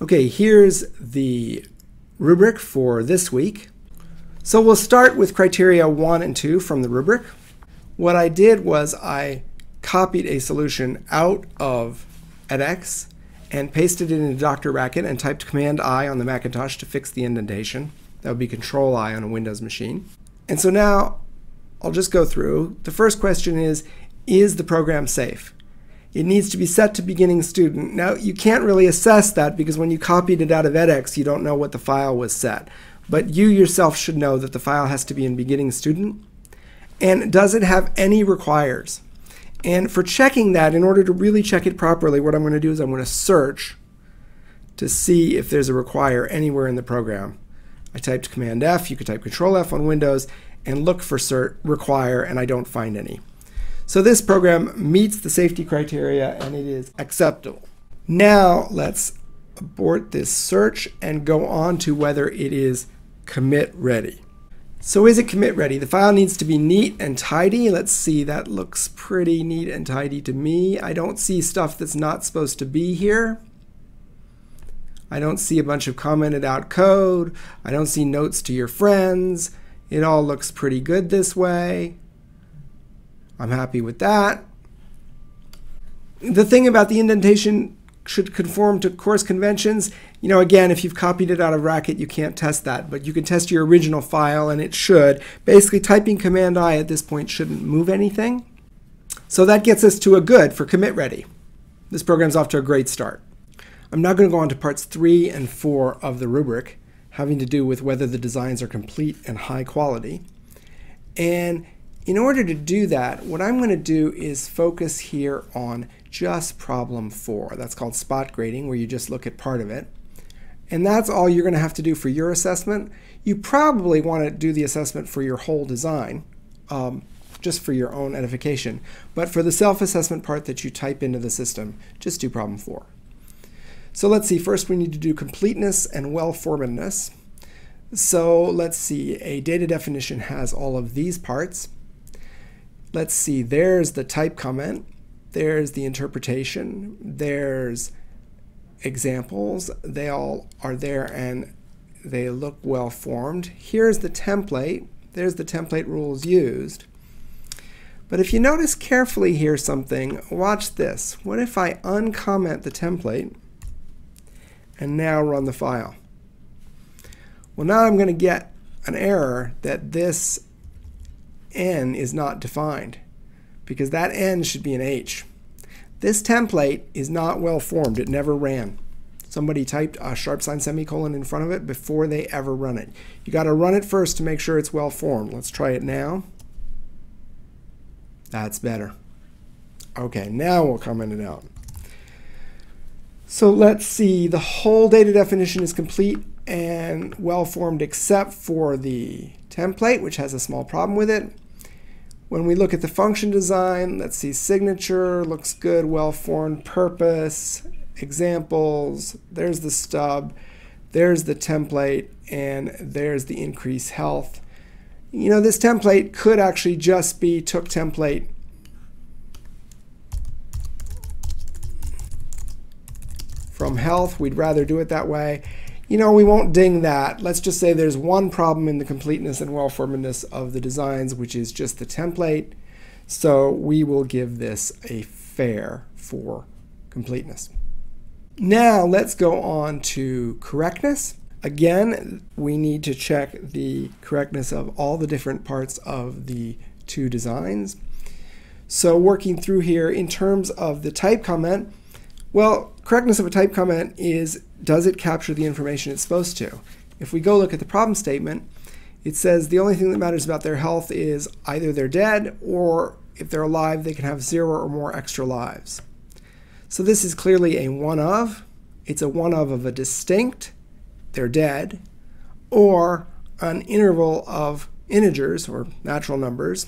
Okay, here's the rubric for this week. So we'll start with criteria 1 and 2 from the rubric. What I did was I copied a solution out of edX and pasted it into Dr. Racket and typed Command-I on the Macintosh to fix the indentation. That would be Control-I on a Windows machine. And so now I'll just go through. The first question is the program safe? It needs to be set to beginning student. Now, you can't really assess that because when you copied it out of edX, you don't know what the file was set. But you yourself should know that the file has to be in beginning student. And does it have any requires? And for checking that, in order to really check it properly, what I'm going to do is I'm going to search to see if there's a require anywhere in the program. I typed Command F, you could type Control F on Windows, and look for require, and I don't find any. So this program meets the safety criteria and it is acceptable. Now let's abort this search and go on to whether it is commit ready. So is it commit ready? The file needs to be neat and tidy. Let's see, that looks pretty neat and tidy to me. I don't see stuff that's not supposed to be here. I don't see a bunch of commented out code. I don't see notes to your friends. It all looks pretty good this way. I'm happy with that. The thing about the indentation should conform to course conventions. You know, again, if you've copied it out of Racket, you can't test that, but you can test your original file and it should. Basically, typing Command-I at this point shouldn't move anything. So that gets us to a good for commit ready. This program's off to a great start. I'm now going to go on to parts 3 and 4 of the rubric, having to do with whether the designs are complete and high quality. And in order to do that, what I'm going to do is focus here on just problem 4. That's called spot grading, where you just look at part of it. And that's all you're going to have to do for your assessment. You probably want to do the assessment for your whole design, just for your own edification. But for the self-assessment part that you type into the system, just do problem 4. So let's see. First, we need to do completeness and well-formedness. So let's see. A data definition has all of these parts. Let's see, there's the type comment, there's the interpretation, there's examples. They all are there and they look well formed. Here's the template. There's the template rules used. But if you notice carefully here something, watch this. What if I uncomment the template and now run the file? Well, now I'm going to get an error that this N is not defined, because that N should be an H. This template is not well formed. It never ran. Somebody typed a sharp sign semicolon in front of it before they ever run it. You got to run it first to make sure it's well formed. Let's try it now. That's better. Okay, now we'll comment it out. So let's see, the whole data definition is complete and well formed except for the template, which has a small problem with it. When we look at the function design, let's see, signature looks good, well formed, purpose, examples, there's the stub, there's the template, and there's the increase health. You know, this template could actually just be took template from health. We'd rather do it that way. You know, we won't ding that. Let's just say there's one problem in the completeness and well-formedness of the designs, which is just the template. So we will give this a fair for completeness. Now let's go on to correctness. Again, we need to check the correctness of all the different parts of the two designs. So working through here in terms of the type comment, well, correctness of a type comment is, does it capture the information it's supposed to? If we go look at the problem statement, it says the only thing that matters about their health is either they're dead, or if they're alive, they can have 0 or more extra lives. So this is clearly a one of. It's a one of a distinct, they're dead, or an interval of integers or natural numbers.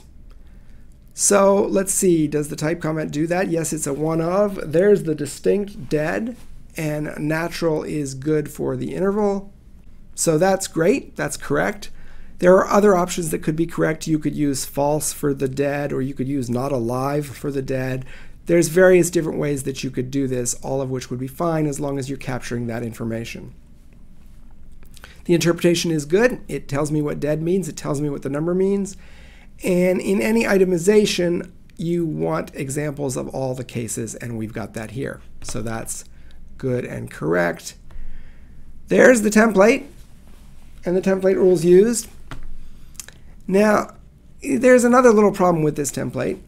So let's see, does the type comment do that? Yes, it's a one of. There's the distinct dead, and natural is good for the interval. So that's great, that's correct. There are other options that could be correct. You could use false for the dead, or you could use not alive for the dead. There's various different ways that you could do this, all of which would be fine as long as you're capturing that information. The interpretation is good. It tells me what dead means. It tells me what the number means. And in any itemization, you want examples of all the cases, and we've got that here. So that's good and correct. There's the template and the template rules used. Now, there's another little problem with this template,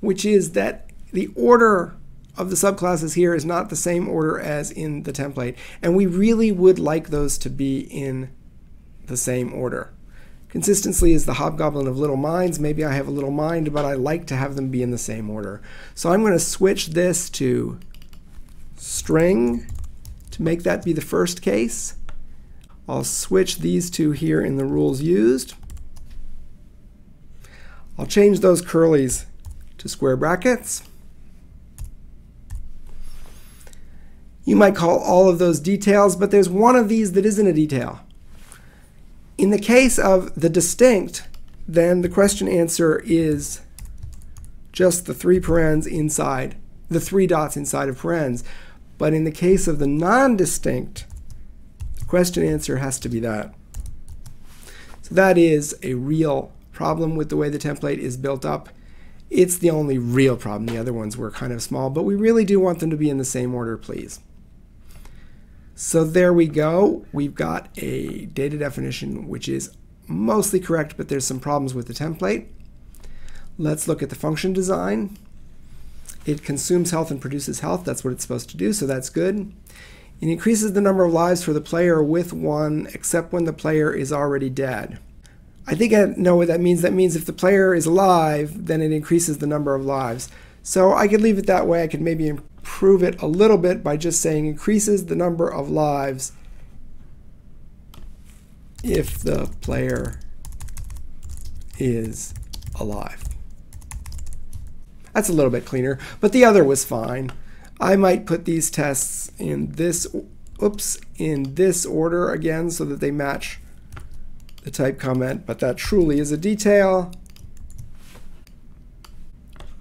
which is that the order of the subclasses here is not the same order as in the template, and we really would like those to be in the same order. Consistency is the hobgoblin of little minds. Maybe I have a little mind, but I like to have them be in the same order. So I'm going to switch this to string to make that be the first case. I'll switch these two here in the rules used. I'll change those curlies to square brackets. You might call all of those details, but there's one of these that isn't a detail. In the case of the distinct, then the question answer is just the three parens inside, the three dots inside of parens. But in the case of the non-distinct, the question answer has to be that. So that is a real problem with the way the template is built up. It's the only real problem. The other ones were kind of small, but we really do want them to be in the same order, please. So there we go. We've got a data definition which is mostly correct, but there's some problems with the template. Let's look at the function design. It consumes health and produces health. That's what it's supposed to do, so that's good. It increases the number of lives for the player with 1, except when the player is already dead. I think I know what that means. That means if the player is alive, then it increases the number of lives. So I could leave it that way. I could maybe improve it a little bit by just saying increases the number of lives if the player is alive. That's a little bit cleaner, but the other was fine. I might put these tests in this, in this order again so that they match the type comment, but that truly is a detail.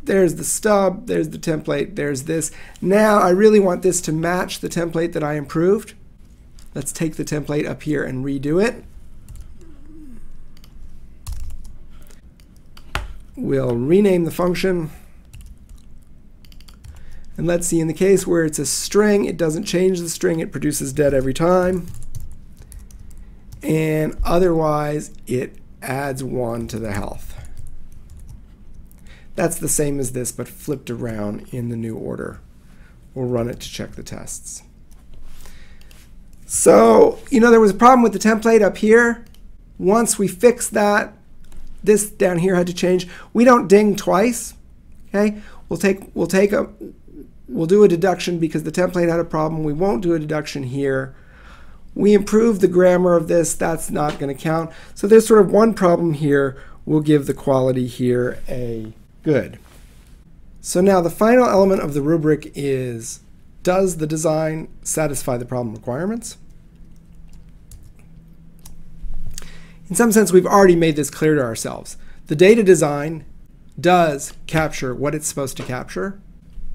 There's the stub, there's the template, there's this. Now I really want this to match the template that I improved. Let's take the template up here and redo it. We'll rename the function. And let's see, in the case where it's a string, it doesn't change the string, it produces dead every time. And otherwise, it adds 1 to the health. That's the same as this, but flipped around in the new order. We'll run it to check the tests. So, there was a problem with the template up here. Once we fix that, this down here had to change. We don't ding twice. Okay? We'll do a deduction because the template had a problem. We won't do a deduction here. We improved the grammar of this. That's not going to count. So there's sort of one problem here. We'll give the quality here a good. So now the final element of the rubric is, does the design satisfy the problem requirements? In some sense, we've already made this clear to ourselves. The data design does capture what it's supposed to capture.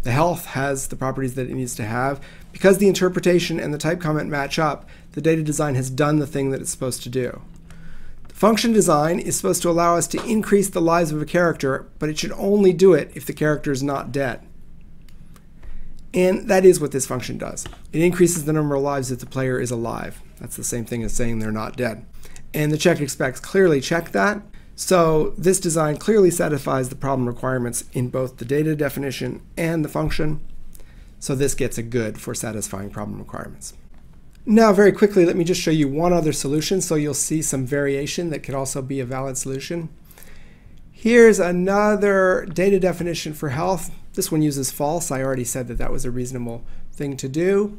The health has the properties that it needs to have. Because the interpretation and the type comment match up, the data design has done the thing that it's supposed to do. The function design is supposed to allow us to increase the lives of a character, but it should only do it if the character is not dead. And that is what this function does. It increases the number of lives if the player is alive. That's the same thing as saying they're not dead. And the check expects clearly check that. So this design clearly satisfies the problem requirements in both the data definition and the function. So this gets a good for satisfying problem requirements. Now very quickly, let me just show you one other solution so you'll see some variation that could also be a valid solution. Here's another data definition for health. This one uses false. I already said that that was a reasonable thing to do.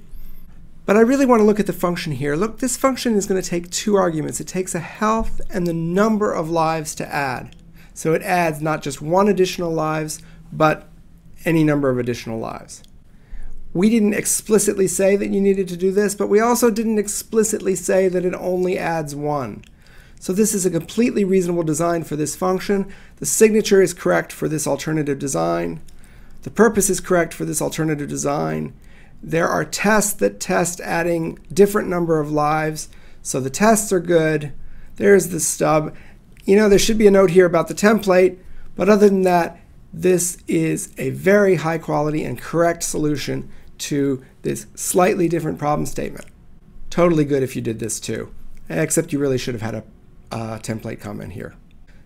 But I really want to look at the function here. Look, this function is going to take 2 arguments. It takes a health and the number of lives to add. So it adds not just 1 additional lives, but any number of additional lives. We didn't explicitly say that you needed to do this, but we also didn't explicitly say that it only adds 1. So this is a completely reasonable design for this function. The signature is correct for this alternative design. The purpose is correct for this alternative design. There are tests that test adding different number of lives, so the tests are good. There's the stub. There should be a note here about the template, but other than that, this is a very high quality and correct solution to this slightly different problem statement. Totally good if you did this too, except you really should have had a template comment here.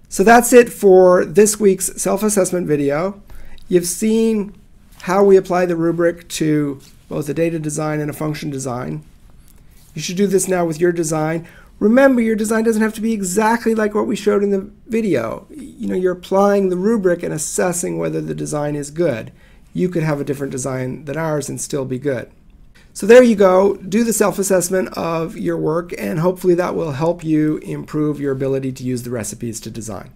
So that's it for this week's self-assessment video. You've seen how we apply the rubric to both a data design and a function design. You should do this now with your design. Remember, your design doesn't have to be exactly like what we showed in the video. You're applying the rubric and assessing whether the design is good. You could have a different design than ours and still be good. So there you go. Do the self-assessment of your work, and hopefully that will help you improve your ability to use the recipes to design.